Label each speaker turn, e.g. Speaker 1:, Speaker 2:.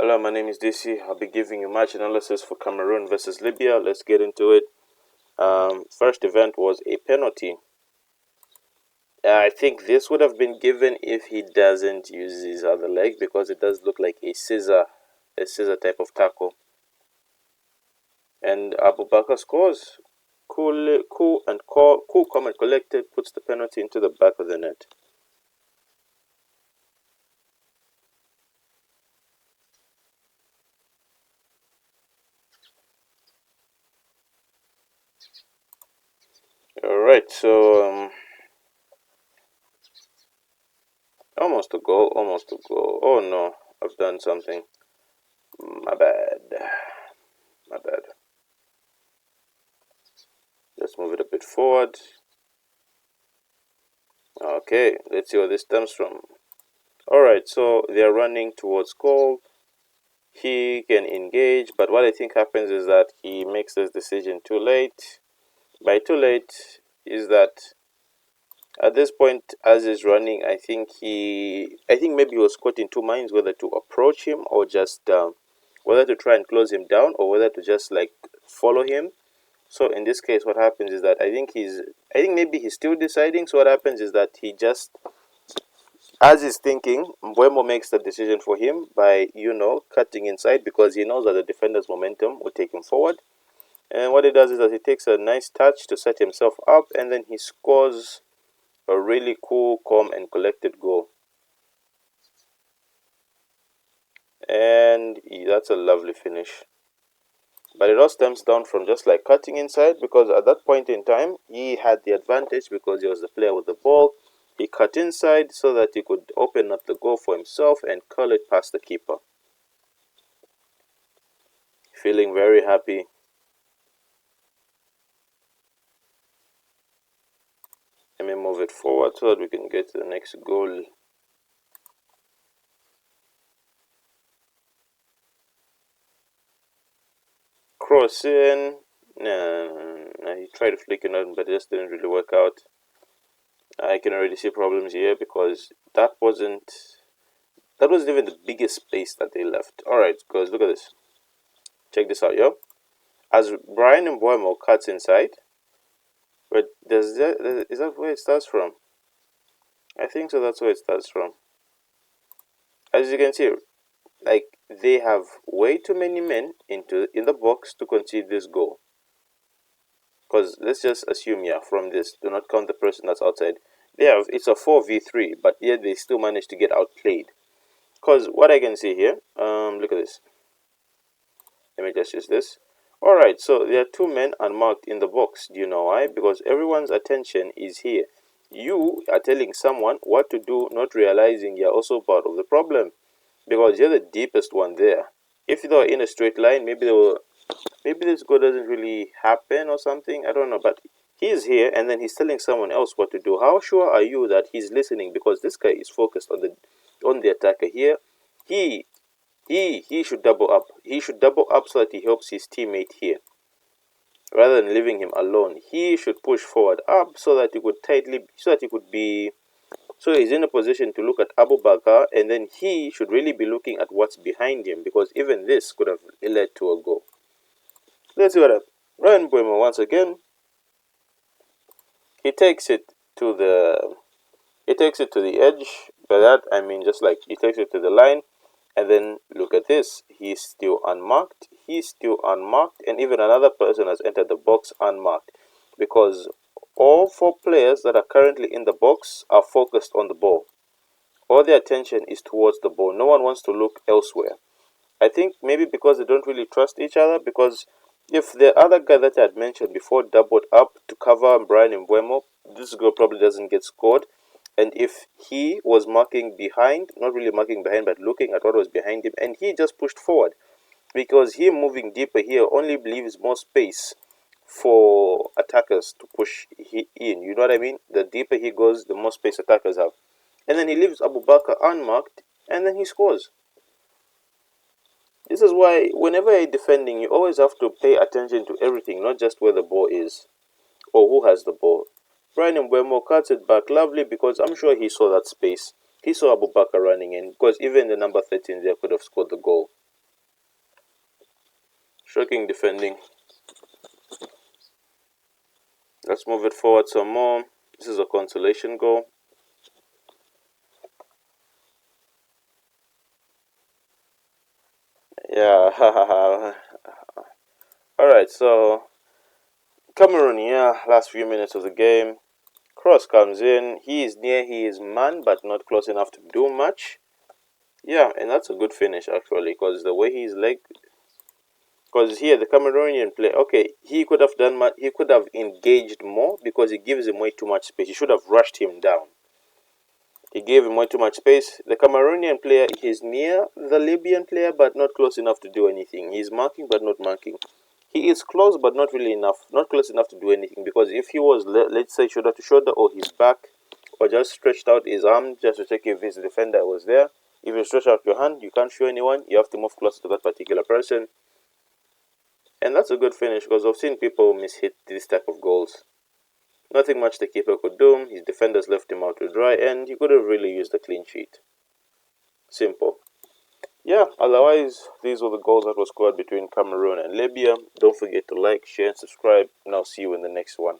Speaker 1: Hello, my name is DC. I'll be giving you match analysis for Cameroon versus Libya. Let's get into it. First event was a penalty. I think this would have been given if he doesn't use his other leg because it does look like a scissor type of tackle. And Aboubakar scores. Cool, calm and collected, puts the penalty into the back of the net. All right, so almost a goal, almost a goal. Oh no, I've done something. My bad. My bad. Let's move it a bit forward. Okay, let's see where this stems from. Alright, so they're running towards goal. He can engage, but what I think happens is that he makes this decision too late. By too late is that at this point, as he's running, I think maybe he was caught in two minds whether to approach him or just whether to try and close him down or whether to just like follow him. So in this case, what happens is that I think maybe he's still deciding. So what happens is that he just, as he's thinking, Mbuemo makes the decision for him by, cutting inside because he knows that the defender's momentum will take him forward. And what he does is that he takes a nice touch to set himself up, and then he scores a really cool, calm, and collected goal. And that's a lovely finish. But it all stems down from just like cutting inside because at that point in time, he had the advantage because he was the player with the ball. He cut inside so that he could open up the goal for himself and curl it past the keeper. Feeling very happy. Let me move it forward so that we can get to the next goal. Cross in. No, he tried to flick it out, but it just didn't really work out. I can already see problems here because that wasn't even the biggest space that they left. Alright, guys, look at this. Check this out, yo. As Brian Mbuemo cuts inside, but is that where it starts from? I think so, that's where it starts from. As you can see, like they have way too many men in the box to concede this goal. Because let's just assume, from this, do not count the person that's outside. It's a 4v3, but yet they still manage to get outplayed. Because what I can see here, look at this. Let me just use this. Alright, so there are two men unmarked in the box. Do you know why? Because everyone's attention is here. You are telling someone what to do, not realizing you're also part of the problem. Because you're the deepest one there. If they were in a straight line, maybe this goal doesn't really happen or something. I don't know, but he's here and then he's telling someone else what to do. How sure are you that he's listening? Because this guy is focused on the attacker here. He should double up. He should double up so that he helps his teammate here. Rather than leaving him alone, he should push forward up so that so he's in a position to look at Aboubakar, and then he should really be looking at what's behind him because even this could have led to a goal. Let's see what happens. Ryan Mbuemo once again. He takes it to the edge. By that I mean just like he takes it to the line. And then look at this. He's still unmarked. And even another person has entered the box unmarked. Because all four players that are currently in the box are focused on the ball. All their attention is towards the ball. No one wants to look elsewhere. I think maybe because they don't really trust each other. Because if the other guy that I had mentioned before doubled up to cover Brian Mbuemo, this girl probably doesn't get scored. And if he was marking behind, not really marking behind, but looking at what was behind him, and he just pushed forward, because him moving deeper here only leaves more space for attackers to push in. You know what I mean? The deeper he goes, the more space attackers have. And then he leaves Aboubakar unmarked, and then he scores. This is why whenever you're defending, you always have to pay attention to everything, not just where the ball is or who has the ball. Brian Mbuemo cuts it back lovely because I'm sure he saw that space. He saw Aboubakar running in because even the number 13 there could have scored the goal. Shocking defending. Let's move it forward some more. This is a consolation goal. Yeah. Alright, so Cameroon, yeah, last few minutes of the game. Cross comes in. He is near his man, but not close enough to do much. Yeah, and that's a good finish actually, because the way his leg, because here the Cameroonian player, okay, he could have done much. He could have engaged more because he gives him way too much space. He should have rushed him down. He gave him way too much space. The Cameroonian player is near the Libyan player, but not close enough to do anything. He's marking, but not marking. He is close, but not really enough. Not close enough to do anything. Because if he was, let's say, shoulder to shoulder, or his back, or just stretched out his arm just to check if his defender was there. If you stretch out your hand, you can't show anyone. You have to move closer to that particular person. And that's a good finish because I've seen people mishit this type of goals. Nothing much the keeper could do. His defenders left him out to dry, and he could have really used a clean sheet. Simple. Yeah, otherwise, these were the goals that were scored between Cameroon and Libya. Don't forget to like, share, and subscribe, and I'll see you in the next one.